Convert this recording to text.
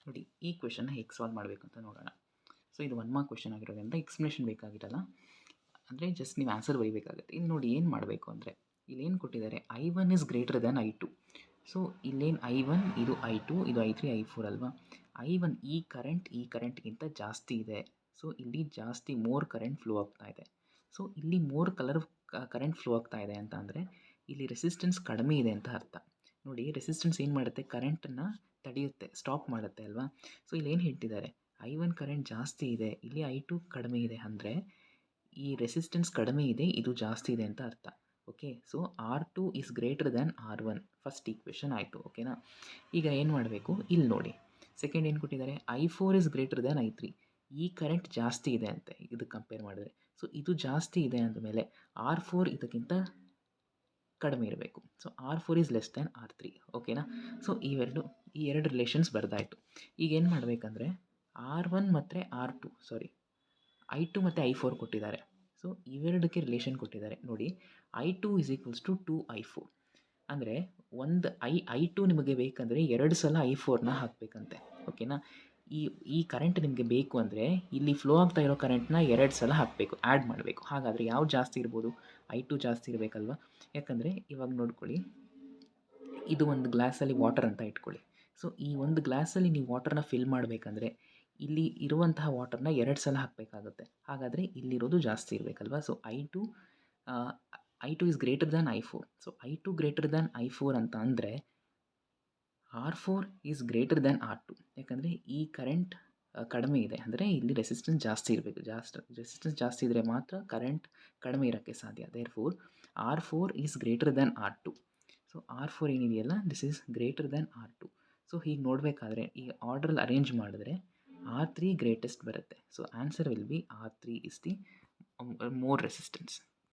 ನೋಡಿ ಈ ಕ್ವೆಶನ್ನ ಹೇಗೆ ಸಾಲ್ವ್ ಮಾಡಬೇಕು ಅಂತ ನೋಡೋಣ. ಸೊ ಇದು 1 ಮಾರ್ಕ್ ಕ್ವೆಶನ್ ಆಗಿರೋದ್ರಿಂದ ಎಕ್ಸ್ಪ್ಲನೇಷನ್ ಬೇಕಾಗಿರಲ್ಲ, ಅಂದರೆ ಜಸ್ಟ್ ನೀವು ಆನ್ಸರ್ ಬರೀಬೇಕಾಗುತ್ತೆ. ಇಲ್ಲಿ ನೋಡಿ ಏನು ಮಾಡಬೇಕು ಅಂದರೆ, ಇಲ್ಲೇನು ಕೊಟ್ಟಿದ್ದಾರೆ, I1 is greater than I2. So ಇಲ್ಲೇನು I1 ಇದು I2 ಇದು I3 I4 ಅಲ್ವಾ. I1 ಈ ಕರೆಂಟ್ಗಿಂತ ಜಾಸ್ತಿ ಇದೆ. ಸೊ ಇಲ್ಲಿ ಜಾಸ್ತಿ ಮೋರ್ ಕರೆಂಟ್ ಫ್ಲೋ ಆಗ್ತಾ ಇದೆ. ಸೊ ಇಲ್ಲಿ ಮೋರ್ ಕರೆಂಟ್ ಫ್ಲೋ ಆಗ್ತಾ ಇದೆ ಅಂತ ಅಂದರೆ ಇಲ್ಲಿ ರೆಸಿಸ್ಟೆನ್ಸ್ ಕಡಿಮೆ ಇದೆ ಅಂತ ಅರ್ಥ. ನೋಡಿ ರೆಸಿಸ್ಟೆನ್ಸ್ ಏನು ಮಾಡುತ್ತೆ, ಕರೆಂಟನ್ನು ತಡೆಯುತ್ತೆ, ಸ್ಟಾಪ್ ಮಾಡುತ್ತೆ ಅಲ್ವಾ. ಸೊ ಇಲ್ಲಿ ಏನು ಹೇಳ್ತಿದ್ದಾರೆ, I1 ಕರೆಂಟ್ ಜಾಸ್ತಿ ಇದೆ, ಇಲ್ಲಿ I2 ಕಡಿಮೆ ಇದೆ ಅಂದರೆ ಈ ರೆಸಿಸ್ಟೆನ್ಸ್ ಕಡಿಮೆ ಇದೆ, ಇದು ಜಾಸ್ತಿ ಇದೆ ಅಂತ ಅರ್ಥ. Okay, so R2 is greater than R1 first equation ಆಯಿತು. ಓಕೆನಾ. ಈಗ ಏನು ಮಾಡಬೇಕು, ಇಲ್ಲಿ ನೋಡಿ ಸೆಕೆಂಡ್ ಏನು ಕೊಟ್ಟಿದ್ದಾರೆ, I4 is greater than I3. ಈ ಕರೆಂಟ್ ಜಾಸ್ತಿ ಇದೆ ಅಂತೆ ಇದಕ್ಕೆ ಕಂಪೇರ್ ಮಾಡಿದ್ರೆ. ಸೊ ಇದು ಜಾಸ್ತಿ ಇದೆ ಅಂದಮೇಲೆ R4 ಇದಕ್ಕಿಂತ ಕಡಿಮೆ ಇರಬೇಕು. So R4 is less than R3. ಓಕೆನಾ. ಸೊ ಈ ಎರಡು ರಿಲೇಷನ್ಸ್ ಬರ್ದಾಯಿತು. ಈಗ ಏನು ಮಾಡಬೇಕಂದ್ರೆ R1 ಮತ್ತು I2 ಮತ್ತು I4 ಕೊಟ್ಟಿದ್ದಾರೆ. ಸೊ ಇವೆರಡಕ್ಕೆ ರಿಲೇಷನ್ ಕೊಟ್ಟಿದ್ದಾರೆ. ನೋಡಿ I2 is equals to 2I4. ಅಂದರೆ I2 ನಿಮಗೆ ಬೇಕಂದರೆ 2 ಸಲ I4ನ ಹಾಕಬೇಕಂತೆ. ಓಕೆನಾ. ಈ ಕರೆಂಟ್ ನಿಮಗೆ ಬೇಕು ಅಂದರೆ ಇಲ್ಲಿ ಫ್ಲೋ ಆಗ್ತಾ ಇರೋ ಕರೆಂಟ್ನ 2 ಸಲ ಹಾಕಬೇಕು, ಆ್ಯಡ್ ಮಾಡಬೇಕು. ಹಾಗಾದರೆ ಯಾವ್ದು ಜಾಸ್ತಿ ಇರ್ಬೋದು, I2 ಜಾಸ್ತಿ ಇರಬೇಕಲ್ವ. ಯಾಕಂದರೆ ಇವಾಗ ನೋಡ್ಕೊಳ್ಳಿ, ಇದು ಒಂದು ಗ್ಲಾಸಲ್ಲಿ ವಾಟರ್ ಅಂತ ಇಟ್ಕೊಳ್ಳಿ. ಸೊ ಈ ಒಂದು ಗ್ಲಾಸಲ್ಲಿ ನೀವು ವಾಟರ್ನ ಫಿಲ್ ಮಾಡಬೇಕಂದ್ರೆ ಇಲ್ಲಿ ಇರುವಂತಹ ವಾಟರ್ನ 2 ಸಲ ಹಾಕಬೇಕಾಗುತ್ತೆ. ಹಾಗಾದರೆ ಇಲ್ಲಿರೋದು ಜಾಸ್ತಿ ಇರಬೇಕಲ್ವ. So I2 is greater than I4. So I2 greater than I4 ಅಂತ ಅಂದರೆ R4 is greater than R2. ಯಾಕಂದರೆ ಈ ಕರೆಂಟ್ ಕಡಿಮೆ ಇದೆ, ಅಂದರೆ ಇಲ್ಲಿ ರೆಸಿಸ್ಟೆನ್ಸ್ ಜಾಸ್ತಿ ಇರಬೇಕು. ರೆಸಿಸ್ಟೆನ್ಸ್ ಜಾಸ್ತಿ ಇದ್ದರೆ ಮಾತ್ರ ಕರೆಂಟ್ ಕಡಿಮೆ ಇರೋಕ್ಕೆ ಸಾಧ್ಯ. Therefore R4 is greater than R2. So R4 ಏನಿದೆಯಲ್ಲ, this is greater than R2. So ಹೀಗೆ ನೋಡಬೇಕಾದ್ರೆ ಈ ಆರ್ಡ್ರಲ್ಲಿ ಅರೇಂಜ್ ಮಾಡಿದ್ರೆ R3 ಗ್ರೇಟೆಸ್ಟ್ ಬರುತ್ತೆ. So answer will be R3 is the more resistance.